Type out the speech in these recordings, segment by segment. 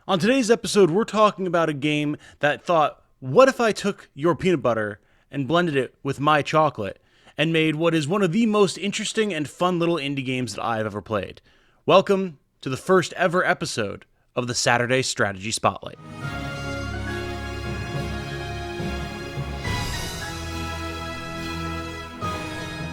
On today's episode, we're talking about a game that thought, what if I took your peanut butter and blended it with my chocolate and made what is one of the most interesting and fun little indie games that I've ever played. Welcome to the first ever episode of the Saturday Strategy Spotlight.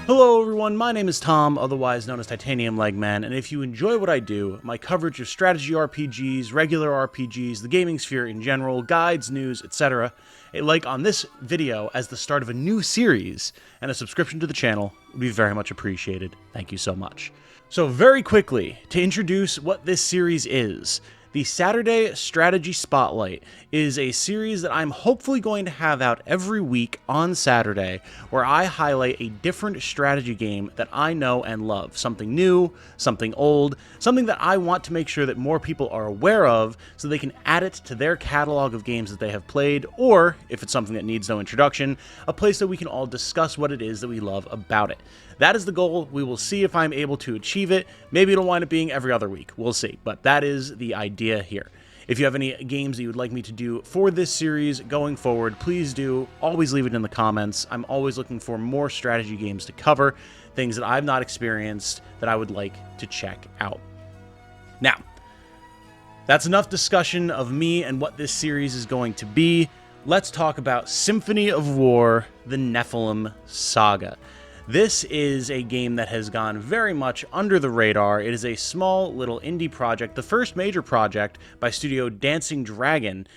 Hello everyone, my name is Tom, otherwise known as Titanium Legman, and if you enjoy what I do, my coverage of strategy RPGs, regular RPGs, the gaming sphere in general, guides, news, etc., a like on this video as the start of a new series, and a subscription to the channel would be very much appreciated. Thank you so much. So very quickly, to introduce what this series is, the Saturday Strategy Spotlight is a series that I'm hopefully going to have out every week on Saturday, where I highlight a different strategy game that I know and love. Something new, something old, something that I want to make sure that more people are aware of so they can add it to their catalog of games that they have played, or, if it's something that needs no introduction, a place that we can all discuss what it is that we love about it. That is the goal. We will see if I'm able to achieve it. Maybe it'll wind up being every other week. We'll see. But that is the idea here. If you have any games that you would like me to do for this series going forward, please do. Always leave it in the comments. I'm always looking for more strategy games to cover, things that I've not experienced that I would like to check out. Now, that's enough discussion of me and what this series is going to be. Let's talk about Symphony of War, the Nephilim Saga. This is a game that has gone very much under the radar. It is a small little indie project, the first major project by studio Dancing Dragon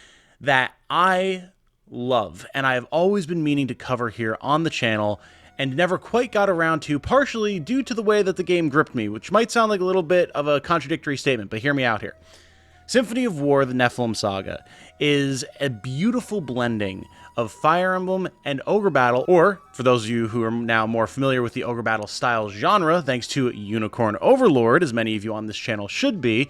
that I love, and I have always been meaning to cover here on the channel and never quite got around to, partially due to the way that the game gripped me, which might sound like a little bit of a contradictory statement, but hear me out here. Symphony of War, the Nephilim Saga, is a beautiful blending of Fire Emblem and Ogre Battle, or, for those of you who are now more familiar with the Ogre Battle style genre, thanks to Unicorn Overlord, as many of you on this channel should be,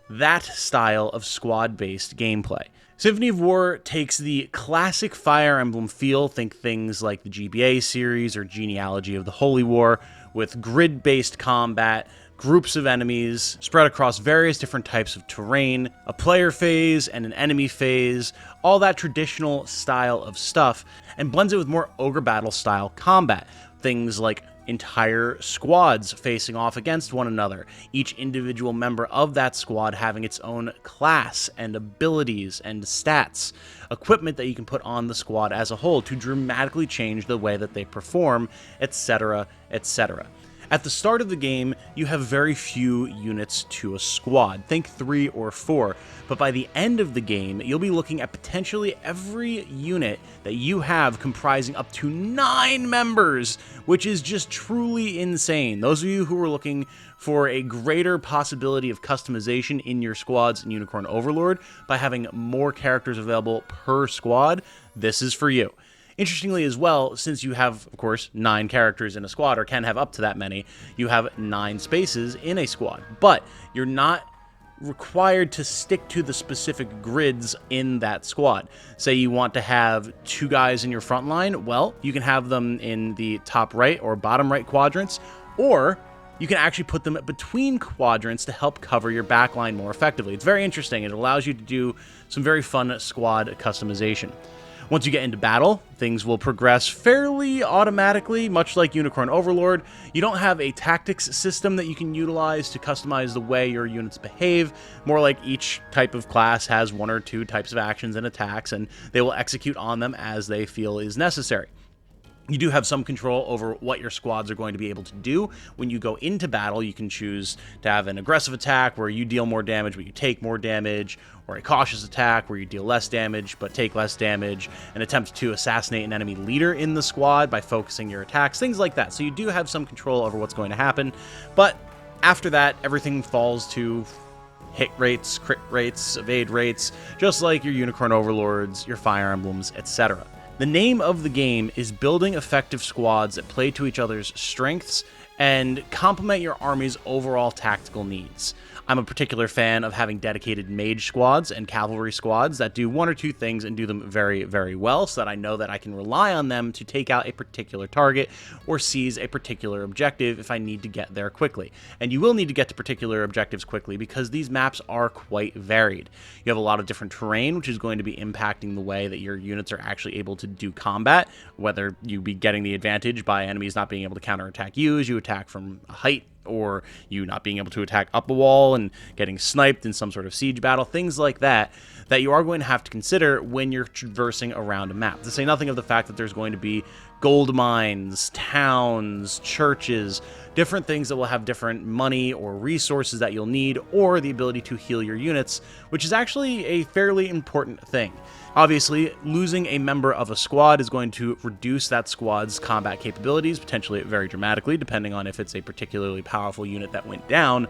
that style of squad-based gameplay. Symphony of War takes the classic Fire Emblem feel, think things like the GBA series or Genealogy of the Holy War, with grid-based combat, groups of enemies spread across various different types of terrain, a player phase and an enemy phase, all that traditional style of stuff, and blends it with more Ogre Battle style combat. Things like entire squads facing off against one another, each individual member of that squad having its own class and abilities and stats, equipment that you can put on the squad as a whole to dramatically change the way that they perform, etc., etc. At the start of the game, you have very few units to a squad, think 3 or 4, but by the end of the game, you'll be looking at potentially every unit that you have comprising up to 9 members, which is just truly insane. Those of you who are looking for a greater possibility of customization in your squads in Unicorn Overlord by having more characters available per squad, this is for you. Interestingly as well, since you have, of course, 9 characters in a squad, or can have up to that many, you have 9 spaces in a squad. But you're not required to stick to the specific grids in that squad. Say you want to have 2 guys in your front line, well, you can have them in the top right or bottom right quadrants, or you can actually put them between quadrants to help cover your backline more effectively. It's very interesting. It allows you to do some very fun squad customization. Once you get into battle, things will progress fairly automatically, much like Unicorn Overlord. You don't have a tactics system that you can utilize to customize the way your units behave. More like each type of class has 1 or 2 types of actions and attacks, and they will execute on them as they feel is necessary. You do have some control over what your squads are going to be able to do. When you go into battle, you can choose to have an aggressive attack where you deal more damage but you take more damage, or a cautious attack where you deal less damage but take less damage, and attempt to assassinate an enemy leader in the squad by focusing your attacks, things like that. So you do have some control over what's going to happen, but after that, everything falls to hit rates, crit rates, evade rates, just like your Unicorn Overlords, your Fire Emblems, etc. The name of the game is building effective squads that play to each other's strengths and complement your army's overall tactical needs. I'm a particular fan of having dedicated mage squads and cavalry squads that do one or two things and do them very, very well, so that I know that I can rely on them to take out a particular target or seize a particular objective if I need to get there quickly. And you will need to get to particular objectives quickly because these maps are quite varied. You have a lot of different terrain, which is going to be impacting the way that your units are actually able to do combat, whether you be getting the advantage by enemies not being able to counterattack you as you attack from a height, or you not being able to attack up a wall and getting sniped in some sort of siege battle, things like that, that you are going to have to consider when you're traversing around a map. To say nothing of the fact that there's going to be gold mines, towns, churches, different things that will have different money or resources that you'll need, or the ability to heal your units, which is actually a fairly important thing. Obviously, losing a member of a squad is going to reduce that squad's combat capabilities, potentially very dramatically, depending on if it's a particularly powerful unit that went down.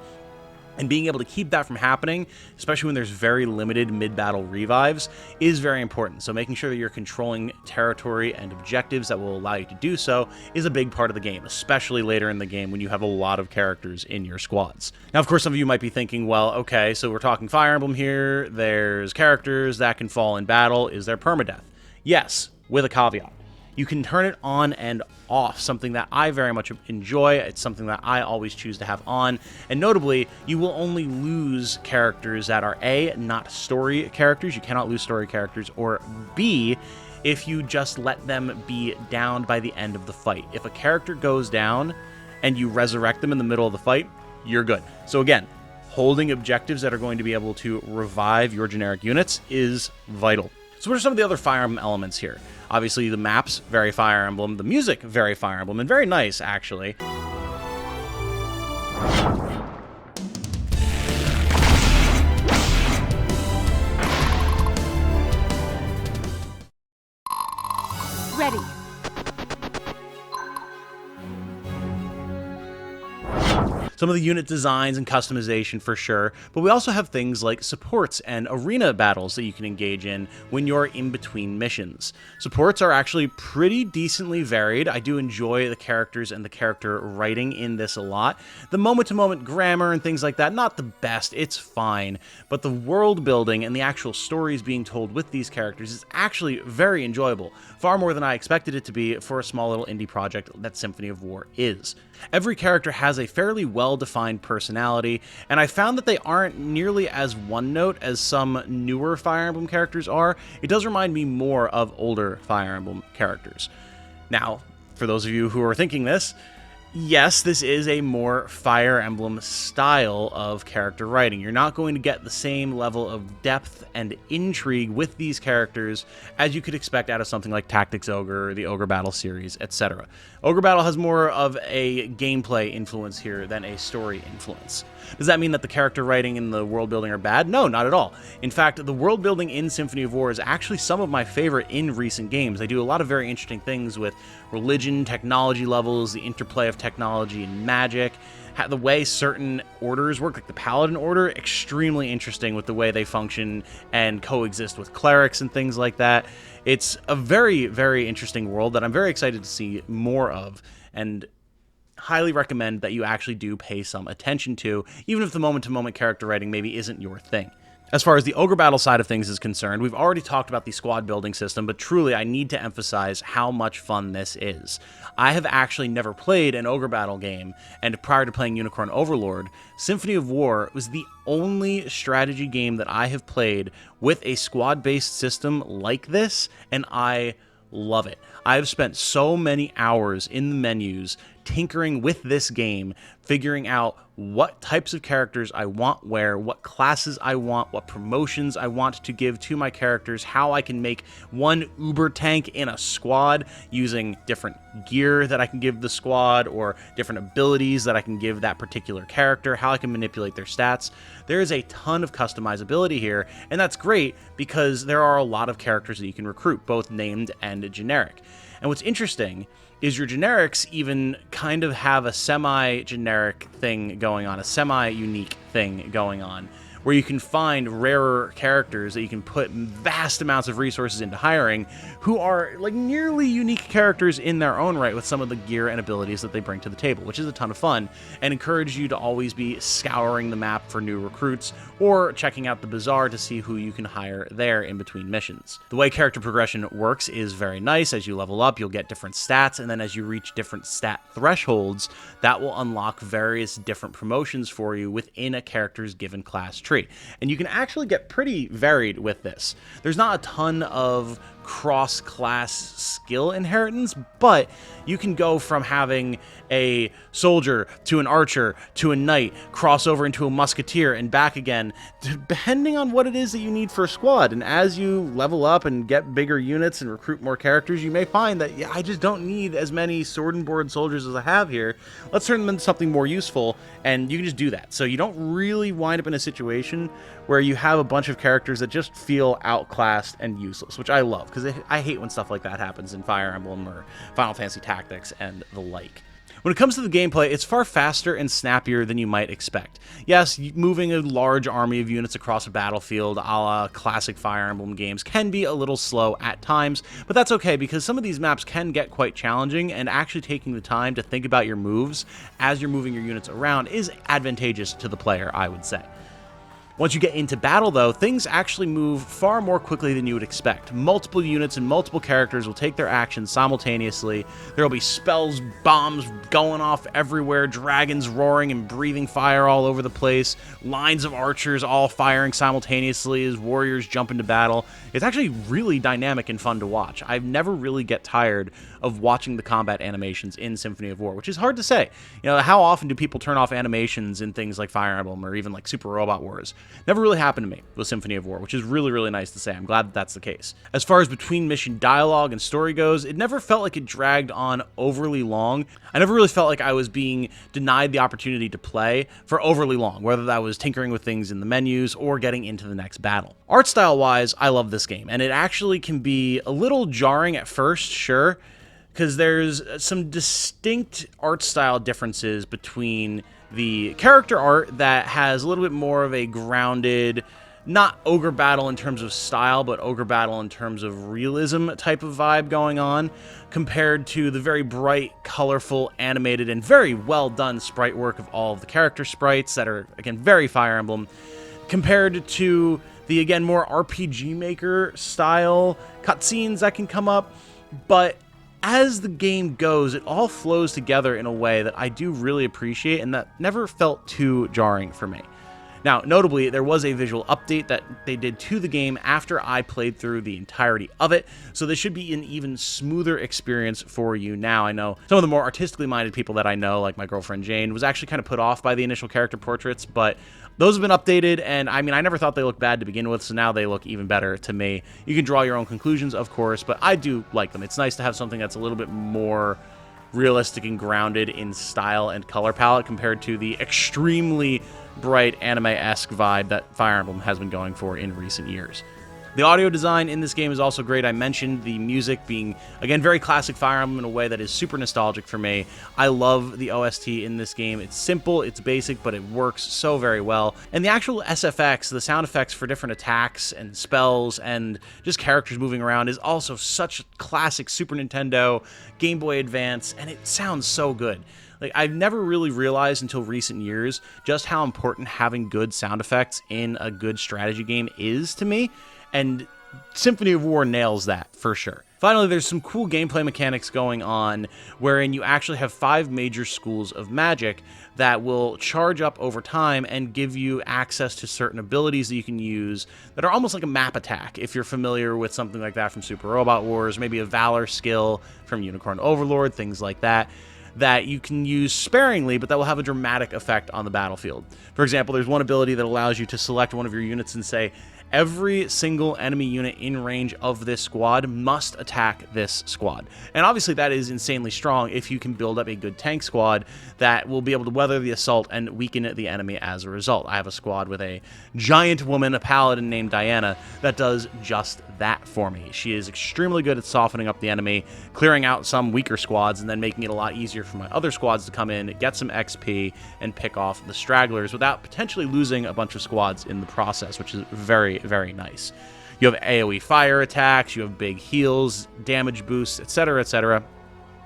And being able to keep that from happening, especially when there's very limited mid-battle revives, is very important. So making sure that you're controlling territory and objectives that will allow you to do so is a big part of the game, especially later in the game when you have a lot of characters in your squads. Now, of course, some of you might be thinking, well, okay, so we're talking Fire Emblem here, there's characters that can fall in battle, is there permadeath? Yes, with a caveat. You can turn it on and off, something that I very much enjoy. It's something that I always choose to have on. And notably, you will only lose characters that are A, not story characters. You cannot lose story characters. Or B, if you just let them be downed by the end of the fight. If a character goes down and you resurrect them in the middle of the fight, you're good. So again, holding objectives that are going to be able to revive your generic units is vital. So what are some of the other Fire Emblem elements here? Obviously, the maps, very Fire Emblem. The music, very Fire Emblem, and very nice, actually. Ready. Some of the unit designs and customization for sure, but we also have things like supports and arena battles that you can engage in when you're in between missions. Supports are actually pretty decently varied. I do enjoy the characters and the character writing in this a lot. The moment-to-moment grammar and things like that, not the best, it's fine, but the world building and the actual stories being told with these characters is actually very enjoyable, far more than I expected it to be for a small little indie project that Symphony of War is. Every character has a fairly well-defined personality, and I found that they aren't nearly as one-note as some newer Fire Emblem characters are. It does remind me more of older Fire Emblem characters. Now, for those of you who are thinking this, yes, this is a more Fire Emblem style of character writing. You're not going to get the same level of depth and intrigue with these characters as you could expect out of something like Tactics Ogre, or the Ogre Battle series, etc. Ogre Battle has more of a gameplay influence here than a story influence. Does that mean that the character writing and the world building are bad? No, not at all. In fact, the world building in Symphony of War is actually some of my favorite in recent games. They do a lot of very interesting things with religion, technology levels, the interplay of technology and magic, the way certain orders work, like the Paladin Order, extremely interesting with the way they function and coexist with clerics and things like that. It's a very, very interesting world that I'm very excited to see more of, and highly recommend that you actually do pay some attention to, even if the moment-to-moment character writing maybe isn't your thing. As far as the Ogre Battle side of things is concerned, we've already talked about the squad building system, but truly I need to emphasize how much fun this is. I have actually never played an Ogre Battle game, and prior to playing Unicorn Overlord, Symphony of War was the only strategy game that I have played with a squad-based system like this, and I love it. I've spent so many hours in the menus tinkering with this game, figuring out what types of characters I want where, what classes I want, what promotions I want to give to my characters, how I can make one uber tank in a squad using different gear that I can give the squad or different abilities that I can give that particular character, how I can manipulate their stats. There is a ton of customizability here, and that's great because there are a lot of characters that you can recruit, both named and generic. And what's interesting is your generics even kind of have a semi-generic thing going on, a semi-unique thing going on, where you can find rarer characters that you can put vast amounts of resources into hiring, who are like nearly unique characters in their own right with some of the gear and abilities that they bring to the table, which is a ton of fun, and encourage you to always be scouring the map for new recruits or checking out the bazaar to see who you can hire there in between missions. The way character progression works is very nice. As you level up, you'll get different stats, and then as you reach different stat thresholds, that will unlock various different promotions for you within a character's given class tree. And you can actually get pretty varied with this. There's not a ton of cross-class skill inheritance, but you can go from having a soldier to an archer to a knight, cross over into a musketeer and back again, depending on what it is that you need for a squad. And as you level up and get bigger units and recruit more characters, you may find that, yeah, I just don't need as many sword and board soldiers as I have here. Let's turn them into something more useful, and you can just do that. So you don't really wind up in a situation where you have a bunch of characters that just feel outclassed and useless, which I love, because I hate when stuff like that happens in Fire Emblem or Final Fantasy Tactics and the like. When it comes to the gameplay, it's far faster and snappier than you might expect. Yes, moving a large army of units across a battlefield a la classic Fire Emblem games can be a little slow at times, but that's okay because some of these maps can get quite challenging, and actually taking the time to think about your moves as you're moving your units around is advantageous to the player, I would say. Once you get into battle, though, things actually move far more quickly than you would expect. Multiple units and multiple characters will take their actions simultaneously. There will be spells, bombs going off everywhere, dragons roaring and breathing fire all over the place, lines of archers all firing simultaneously as warriors jump into battle. It's actually really dynamic and fun to watch. I've never really get tired of watching the combat animations in Symphony of War, which is hard to say. You know, how often do people turn off animations in things like Fire Emblem or even like Super Robot Wars? Never really happened to me with Symphony of War, which is really, really nice to say. I'm glad that that's the case. As far as between mission dialogue and story goes, it never felt like it dragged on overly long. I never really felt like I was being denied the opportunity to play for overly long, whether that was tinkering with things in the menus or getting into the next battle. Art style wise, I love this game, and it actually can be a little jarring at first, sure, because there's some distinct art style differences between the character art that has a little bit more of a grounded, not Ogre Battle in terms of style, but Ogre Battle in terms of realism type of vibe going on, compared to the very bright, colorful, animated, and very well done sprite work of all of the character sprites that are, again, very Fire Emblem, compared to the, again, more RPG Maker style cutscenes that can come up. But as the game goes, it all flows together in a way that I do really appreciate, and that never felt too jarring for me. Now, notably, there was a visual update that they did to the game after I played through the entirety of it, so this should be an even smoother experience for you now. I know some of the more artistically minded people that I know, like my girlfriend Jane, was actually kind of put off by the initial character portraits, but those have been updated, and I mean, I never thought they looked bad to begin with, so now they look even better to me. You can draw your own conclusions, of course, but I do like them. It's nice to have something that's a little bit more realistic and grounded in style and color palette compared to the extremely bright anime-esque vibe that Fire Emblem has been going for in recent years. The audio design in this game is also great. I mentioned the music being, again, very classic Fire Emblem in a way that is super nostalgic for me. I love the OST in this game. It's simple, it's basic, but it works so very well. And the actual SFX, the sound effects for different attacks and spells and just characters moving around, is also such classic Super Nintendo, Game Boy Advance, and it sounds so good. Like, I've never really realized until recent years just how important having good sound effects in a good strategy game is to me, and Symphony of War nails that for sure. Finally, there's some cool gameplay mechanics going on wherein you actually have 5 major schools of magic that will charge up over time and give you access to certain abilities that you can use that are almost like a map attack, if you're familiar with something like that from Super Robot Wars, maybe a Valor skill from Unicorn Overlord, things like that you can use sparingly, but that will have a dramatic effect on the battlefield. For example, there's one ability that allows you to select one of your units and say, Every single enemy unit in range of this squad must attack this squad. And obviously that is insanely strong if you can build up a good tank squad that will be able to weather the assault and weaken the enemy as a result. I have a squad with a giant woman, a paladin named Diana, that does just that for me. She is extremely good at softening up the enemy, clearing out some weaker squads, and then making it a lot easier for my other squads to come in, get some XP, and pick off the stragglers without potentially losing a bunch of squads in the process, which is very, very nice. You have AoE fire attacks, you have big heals, damage boosts, etc., etc.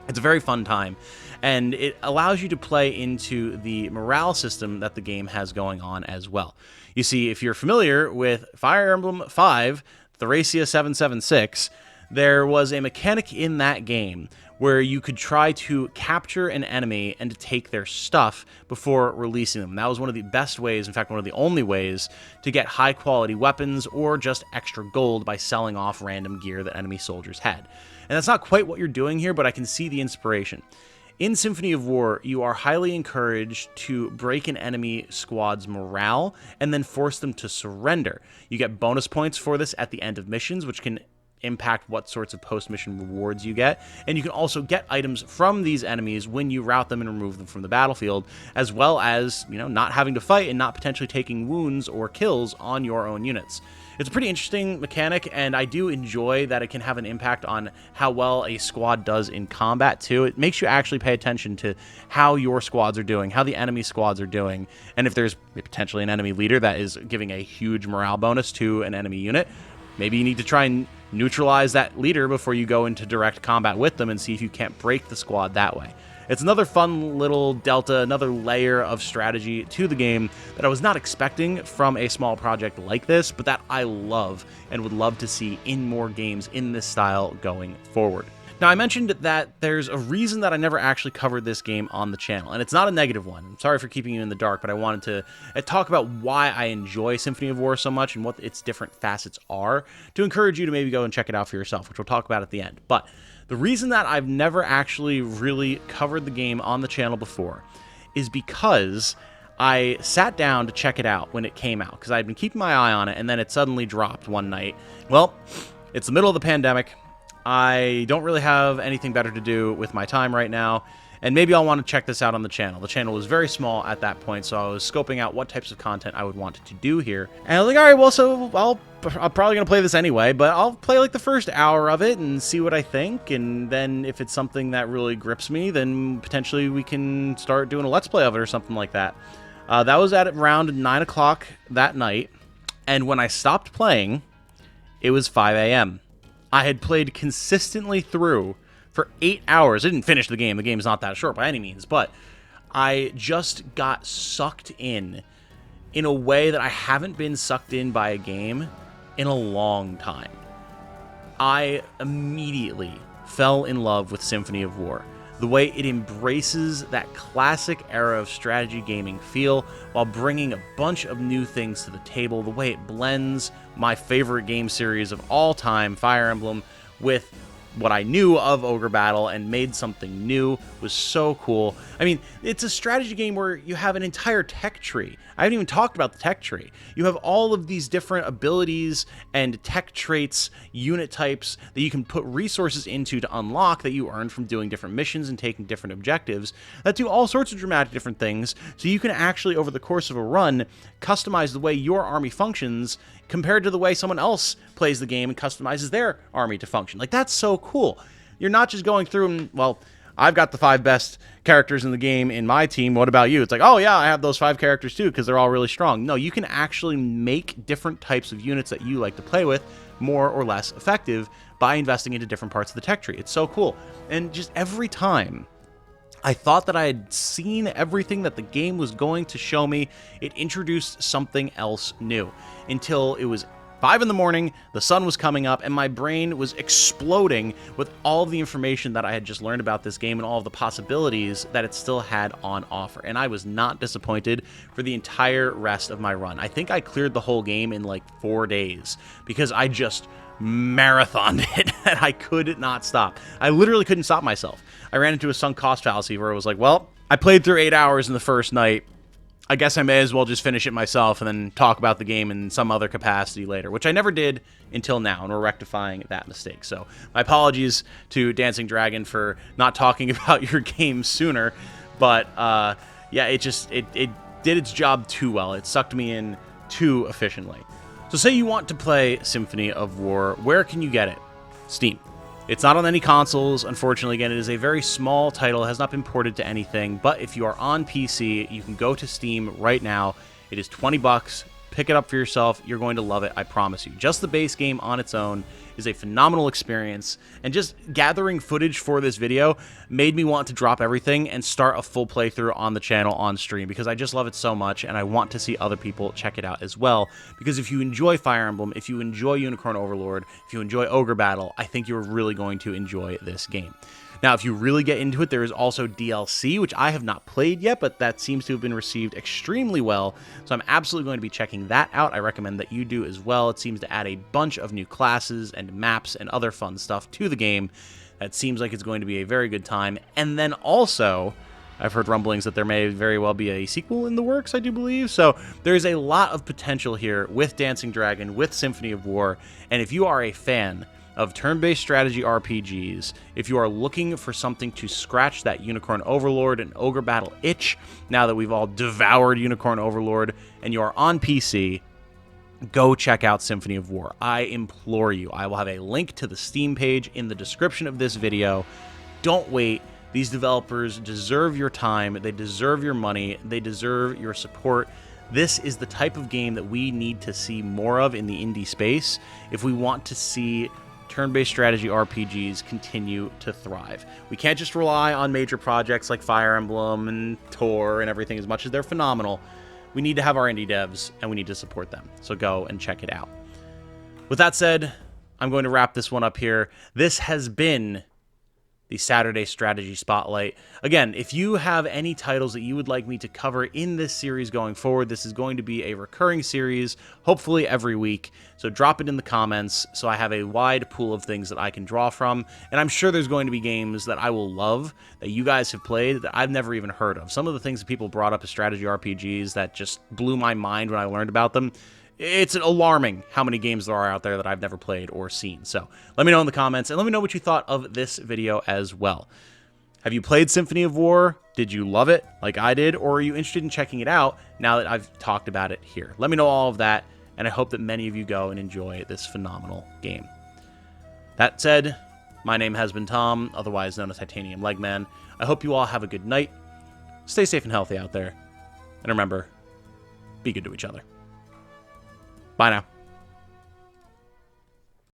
It's a very fun time, and it allows you to play into the morale system that the game has going on as well. You see, if you're familiar with Fire Emblem 5, Thracia 776, there was a mechanic in that game where you could try to capture an enemy and to take their stuff before releasing them. That was one of the best ways, in fact, one of the only ways, to get high-quality weapons or just extra gold by selling off random gear that enemy soldiers had. And that's not quite what you're doing here, but I can see the inspiration. In Symphony of War, you are highly encouraged to break an enemy squad's morale and then force them to surrender. You get bonus points for this at the end of missions, which can impact what sorts of post-mission rewards you get, and you can also get items from these enemies when you rout them and remove them from the battlefield, as well as, not having to fight and not potentially taking wounds or kills on your own units. It's a pretty interesting mechanic, and I do enjoy that it can have an impact on how well a squad does in combat too. It makes you actually pay attention to how your squads are doing, how the enemy squads are doing, and if there's potentially an enemy leader that is giving a huge morale bonus to an enemy unit, maybe you need to try and neutralize that leader before you go into direct combat with them and see if you can't break the squad that way. It's another fun little delta, another layer of strategy to the game that I was not expecting from a small project like this, but that I love and would love to see in more games in this style going forward. Now, I mentioned that there's a reason that I never actually covered this game on the channel, and it's not a negative one. I'm sorry for keeping you in the dark, but I wanted to talk about why I enjoy Symphony of War so much and what its different facets are, to encourage you to maybe go and check it out for yourself, which we'll talk about at the end. But the reason that I've never actually really covered the game on the channel before is because I sat down to check it out when it came out, because I'd been keeping my eye on it, and then it suddenly dropped one night. Well, it's the middle of the pandemic. I don't really have anything better to do with my time right now, and maybe I'll want to check this out on the channel. The channel was very small at that point, so I was scoping out what types of content I would want to do here. And I was like, all right, well, so I'm probably going to play this anyway, but I'll play like the first hour of it and see what I think, and then if it's something that really grips me, then potentially we can start doing a Let's Play of it or something like that. That was at around 9 o'clock that night, and when I stopped playing, it was 5 a.m. I had played consistently through for 8 hours. I didn't finish the game. The game's not that short by any means, but I just got sucked in a way that I haven't been sucked in by a game in a long time. I immediately fell in love with Symphony of War. The way it embraces that classic era of strategy gaming feel while bringing a bunch of new things to the table. The way it blends my favorite game series of all time, Fire Emblem, with what I knew of Ogre Battle and made something new was so cool. I mean, it's a strategy game where you have an entire tech tree. I haven't even talked about the tech tree. You have all of these different abilities and tech traits, unit types that you can put resources into to unlock that you earn from doing different missions and taking different objectives that do all sorts of dramatic different things, so you can actually, over the course of a run, customize the way your army functions compared to the way someone else plays the game and customizes their army to function. Like, that's so cool. You're not just going through and, well, I've got the 5 best characters in the game in my team. What about you? It's like, oh yeah, I have those 5 characters too because they're all really strong. No, you can actually make different types of units that you like to play with more or less effective by investing into different parts of the tech tree. It's so cool. And just every time I thought that I had seen everything that the game was going to show me, it introduced something else new until it was 5 in the morning, the sun was coming up, and my brain was exploding with all of the information that I had just learned about this game and all of the possibilities that it still had on offer. And I was not disappointed for the entire rest of my run. I think I cleared the whole game in like 4 days because I just marathoned it and I could not stop. I literally couldn't stop myself. I ran into a sunk cost fallacy where it was like, well, I played through 8 hours in the first night. I guess I may as well just finish it myself and then talk about the game in some other capacity later, which I never did until now, and we're rectifying that mistake. So my apologies to Dancing Dragon for not talking about your game sooner, but yeah, it did its job too well. It sucked me in too efficiently. So say you want to play Symphony of War, where can you get it? Steam. It's not on any consoles, unfortunately. Again, it is a very small title, has not been ported to anything, but if you are on PC, you can go to Steam right now. It is $20. Pick it up for yourself. You're going to love it, I promise you. Just the base game on its own is a phenomenal experience, and just gathering footage for this video made me want to drop everything and start a full playthrough on the channel on stream, because I just love it so much, and I want to see other people check it out as well. Because if you enjoy Fire Emblem, if you enjoy Unicorn Overlord, if you enjoy Ogre Battle, I think you're really going to enjoy this game. Now, if you really get into it, there is also DLC, which I have not played yet, but that seems to have been received extremely well, so I'm absolutely going to be checking that out. I recommend that you do as well. It seems to add a bunch of new classes and maps and other fun stuff to the game. That seems like it's going to be a very good time. And then also, I've heard rumblings that there may very well be a sequel in the works, I do believe. So there's a lot of potential here with Dancing Dragon, with Symphony of War, and if you are a fan of turn-based strategy RPGs, if you are looking for something to scratch that Unicorn Overlord and Ogre Battle itch, now that we've all devoured Unicorn Overlord, and you are on PC, go check out Symphony of War. I implore you. I will have a link to the Steam page in the description of this video. Don't wait. These developers deserve your time. They deserve your money. They deserve your support. This is the type of game that we need to see more of in the indie space if we want to see turn-based strategy RPGs continue to thrive. We can't just rely on major projects like Fire Emblem and Tor and everything, as much as they're phenomenal. We need to have our indie devs, and we need to support them. So go and check it out. With that said, I'm going to wrap this one up here. This has been the Saturday Strategy Spotlight. Again, if you have any titles that you would like me to cover in this series going forward, this is going to be a recurring series, hopefully every week. So drop it in the comments so I have a wide pool of things that I can draw from. And I'm sure there's going to be games that I will love that you guys have played that I've never even heard of. Some of the things that people brought up as strategy RPGs that just blew my mind when I learned about them. It's alarming how many games there are out there that I've never played or seen. So let me know in the comments, and let me know what you thought of this video as well. Have you played Symphony of War? Did you love it like I did? Or are you interested in checking it out now that I've talked about it here? Let me know all of that, and I hope that many of you go and enjoy this phenomenal game. That said, my name has been Tom, otherwise known as Titanium Legman. I hope you all have a good night. Stay safe and healthy out there. And remember, be good to each other. Bye now.